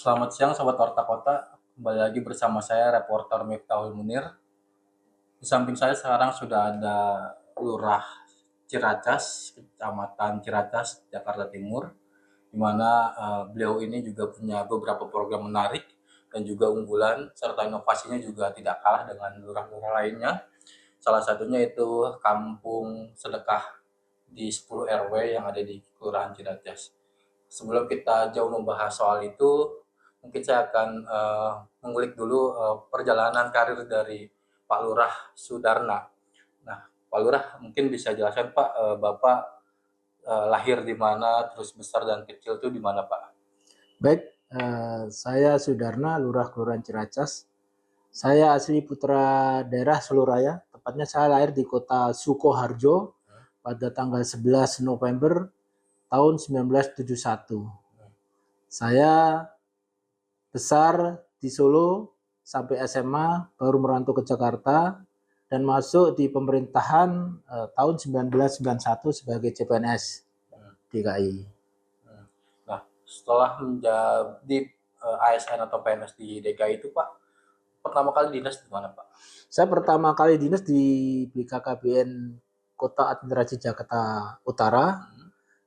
Selamat siang Sobat Warta Kota, kembali lagi bersama saya reporter Miftahul Munir. Di samping saya sekarang sudah ada Lurah Ciracas, Kecamatan Ciracas, Jakarta Timur, di mana beliau ini juga punya beberapa program menarik dan juga unggulan, serta inovasinya juga tidak kalah dengan lurah-lurah lainnya. Salah satunya itu Kampung Sedekah di 10 RW yang ada di Kelurahan Ciracas. Sebelum kita jauh membahas soal itu, mungkin saya akan mengulik dulu perjalanan karir dari Pak Lurah Sudarna. Nah, Pak Lurah mungkin bisa jelaskan Pak, Bapak lahir di mana, terus besar dan kecil itu di mana Pak? Baik, saya Sudarna, Lurah Kelurahan Ciracas. Saya asli putra daerah Seluraya, tepatnya saya lahir di kota Sukoharjo pada tanggal 11 November tahun 1971. Saya besar di Solo sampai SMA, baru merantau ke Jakarta dan masuk di pemerintahan tahun 1991 sebagai CPNS DKI. Nah, setelah menjadi ASN atau PNS di DKI itu Pak, pertama kali dinas di mana Pak? Saya pertama kali dinas di BKKBN Kota Administrasi Jakarta Utara.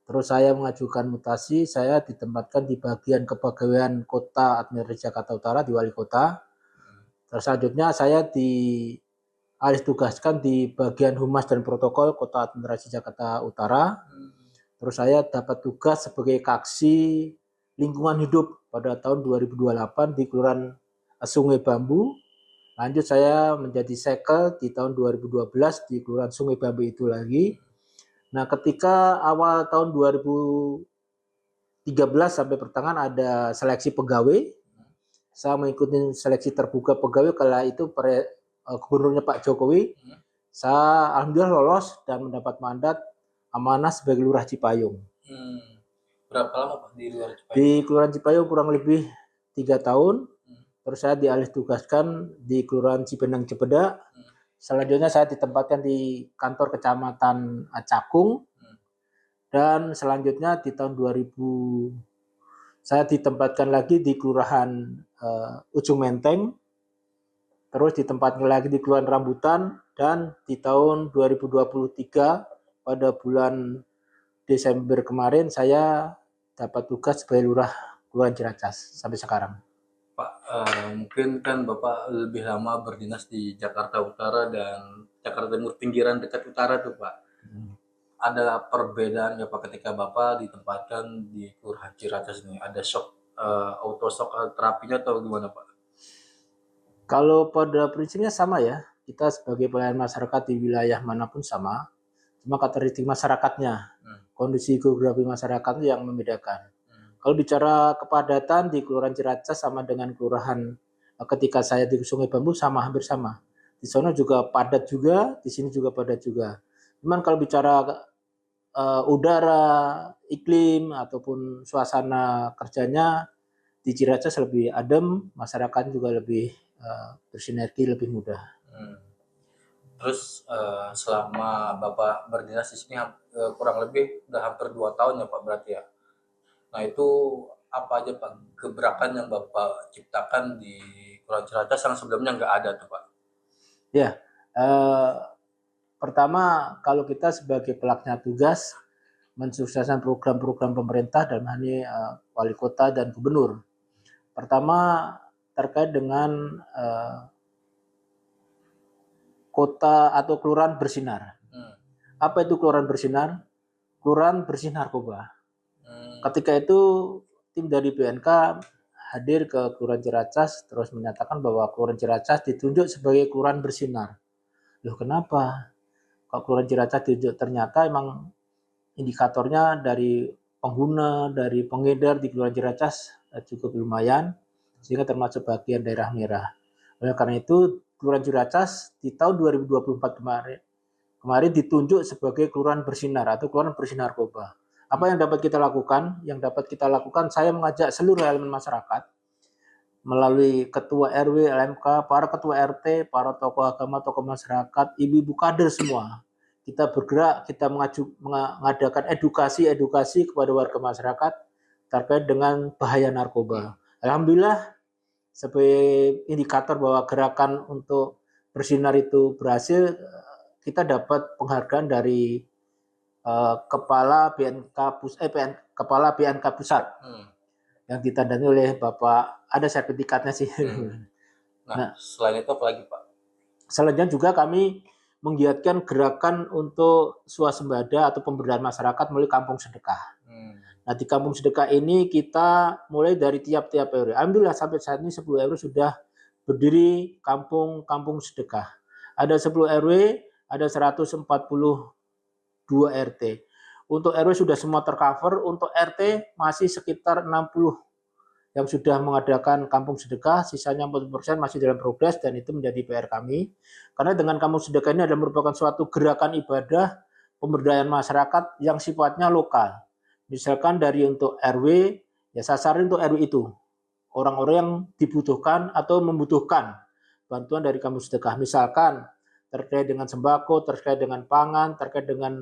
Terus saya mengajukan mutasi, saya ditempatkan di bagian kepegawaian Kota Administrasi Jakarta Utara di Wali Kota. Terus selanjutnya saya dialih tugaskan di bagian Humas dan Protokol Kota Administrasi Jakarta Utara. Terus saya dapat tugas sebagai Kaksi Lingkungan Hidup pada tahun 2028 di Kelurahan Sungai Bambu. Lanjut saya menjadi Sekel di tahun 2012 di Kelurahan Sungai Bambu itu lagi. Nah, ketika awal tahun 2013 sampai pertengahan ada seleksi pegawai. Saya mengikuti seleksi terbuka pegawai kala itu gubernurnya Pak Jokowi. Saya alhamdulillah lolos dan mendapat mandat amanah sebagai Lurah Cipayung. Berapa lama Pak di luar Cipayung? Di Kelurahan Cipayung kurang lebih 3 tahun. Terus saya dialih tugaskan di Kelurahan Cipendang Cepeda. Selanjutnya saya ditempatkan di kantor Kecamatan Cakung. Dan selanjutnya di tahun 2000 saya ditempatkan lagi di Kelurahan Ujung Menteng. Terus ditempatkan lagi di Kelurahan Rambutan. Dan di tahun 2023 pada bulan Desember kemarin saya dapat tugas sebagai Lurah Kelurahan Ciracas sampai sekarang. Pak, mungkin kan Bapak lebih lama berdinas di Jakarta Utara dan Jakarta Timur, pinggiran dekat utara tuh Pak. Ada perbedaan ya Pak ketika Bapak ditempatkan di Kelurahan Ciracas ini? Ada auto shock terapinya atau gimana Pak? Kalau pada prinsipnya sama ya, kita sebagai pelayan masyarakat di wilayah manapun sama, cuma karakteristik masyarakatnya, kondisi geografi masyarakat itu yang membedakan. Kalau bicara kepadatan di Kelurahan Ciracas sama dengan kelurahan ketika saya di Sungai Bambu sama, hampir sama. Di sana juga padat juga, di sini juga padat juga. Cuman kalau bicara udara, iklim ataupun suasana kerjanya di Ciracas lebih adem, masyarakat juga lebih bersinergi, lebih mudah. Terus selama Bapak berdinas di sini kurang lebih udah hampir 2 tahun ya Pak berarti ya. Nah itu apa aja Pak gebrakan yang Bapak ciptakan di Kelurahan Ciracas yang sebelumnya nggak ada tuh Pak? Ya, pertama kalau kita sebagai pelaksana tugas mensukseskan program-program pemerintah dalam hal ini wali kota dan gubernur. Pertama terkait dengan kota atau kelurahan bersinar. Apa itu kelurahan bersinar? Kelurahan bersih narkoba. Ketika itu tim dari BNK hadir ke Kelurahan Ciracas terus menyatakan bahwa Kelurahan Ciracas ditunjuk sebagai kelurahan bersinar. Loh kenapa? Kalau Kelurahan Ciracas ditunjuk ternyata emang indikatornya dari pengguna, dari pengedar di Kelurahan Ciracas cukup lumayan sehingga termasuk bagian daerah merah. Oleh karena itu Kelurahan Ciracas di tahun 2024 kemarin ditunjuk sebagai kelurahan bersinar atau kelurahan bersih narkoba. Apa yang dapat kita lakukan? Yang dapat kita lakukan, saya mengajak seluruh elemen masyarakat melalui ketua RW, LMK, para ketua RT, para tokoh agama, tokoh masyarakat, ibu-ibu kader semua. Kita bergerak, kita mengadakan edukasi kepada warga masyarakat terkait dengan bahaya narkoba. Alhamdulillah sebagai indikator bahwa gerakan untuk bersinar itu berhasil, kita dapat penghargaan dari Kepala Kepala BNK Pusat yang ditandai oleh Bapak, ada sertifikatnya sih. Nah, selain itu apa lagi Pak? Selanjutnya juga kami menggiatkan gerakan untuk swasembada atau pemberdayaan masyarakat melalui kampung sedekah. Nah, di kampung sedekah ini kita mulai dari tiap-tiap RW. Alhamdulillah sampai saat ini 10 RW sudah berdiri kampung sedekah. Ada 10 RW, ada 142 RT. Untuk RW sudah semua tercover, untuk RT masih sekitar 60 yang sudah mengadakan kampung sedekah, sisanya 40% masih dalam progres dan itu menjadi PR kami. Karena dengan kampung sedekah ini adalah merupakan suatu gerakan ibadah pemberdayaan masyarakat yang sifatnya lokal. Misalkan dari untuk RW, ya sasaran untuk RW itu. Orang-orang yang dibutuhkan atau membutuhkan bantuan dari kampung sedekah. Misalkan terkait dengan sembako, terkait dengan pangan, terkait dengan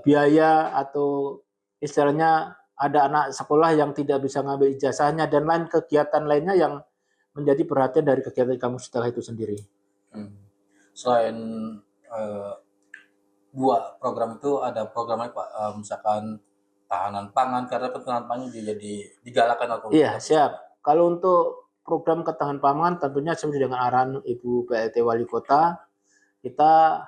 biaya atau istilahnya ada anak sekolah yang tidak bisa ngambil ijazahnya dan lain kegiatan lainnya yang menjadi perhatian dari kegiatan kampung sedekah itu sendiri. Selain dua program itu ada programnya Pak, misalkan tahanan pangan, karena ketahanan pangan jadi digalakan atau iya siap. Kalau untuk program ketahanan pangan tentunya sesuai dengan arahan Ibu PLT Wali Kota, kita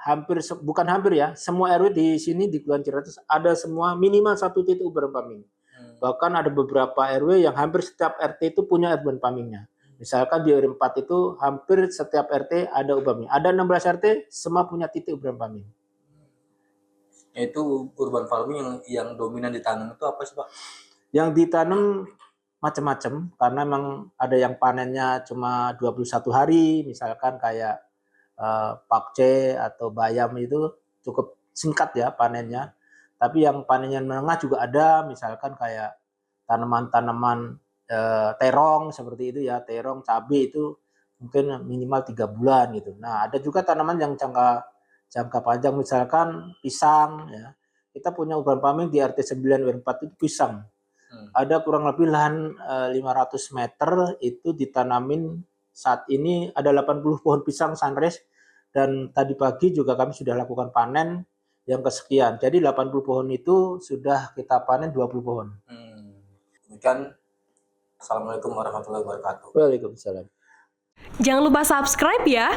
bukan hampir ya, semua RW di sini di Kelurahan Ciracas ada semua minimal 1 titik urban farming. Bahkan ada beberapa RW yang hampir setiap RT itu punya urban farmingnya. Misalkan di RW 4 itu hampir setiap RT ada urban farming. Ada 16 RT semua punya titik urban farming. Itu urban farming yang dominan ditanam itu apa sih Pak? Yang ditanam macam-macam karena memang ada yang panennya cuma 21 hari, misalkan kayak pakce atau bayam itu cukup singkat ya panennya. Tapi yang panennya menengah juga ada, misalkan kayak tanaman-tanaman terong seperti itu ya, terong, cabai itu mungkin minimal 3 bulan gitu. Nah, ada juga tanaman yang jangka panjang, misalkan pisang ya. Kita punya urban farming di RT 9 RW 4 itu pisang. Ada kurang lebih lahan 500 meter itu ditanamin saat ini ada 80 pohon pisang sunrise dan tadi pagi juga kami sudah lakukan panen yang kesekian. Jadi 80 pohon itu sudah kita panen 20 pohon. Demikian. Assalamualaikum warahmatullahi wabarakatuh. Waalaikumsalam. Jangan lupa subscribe ya.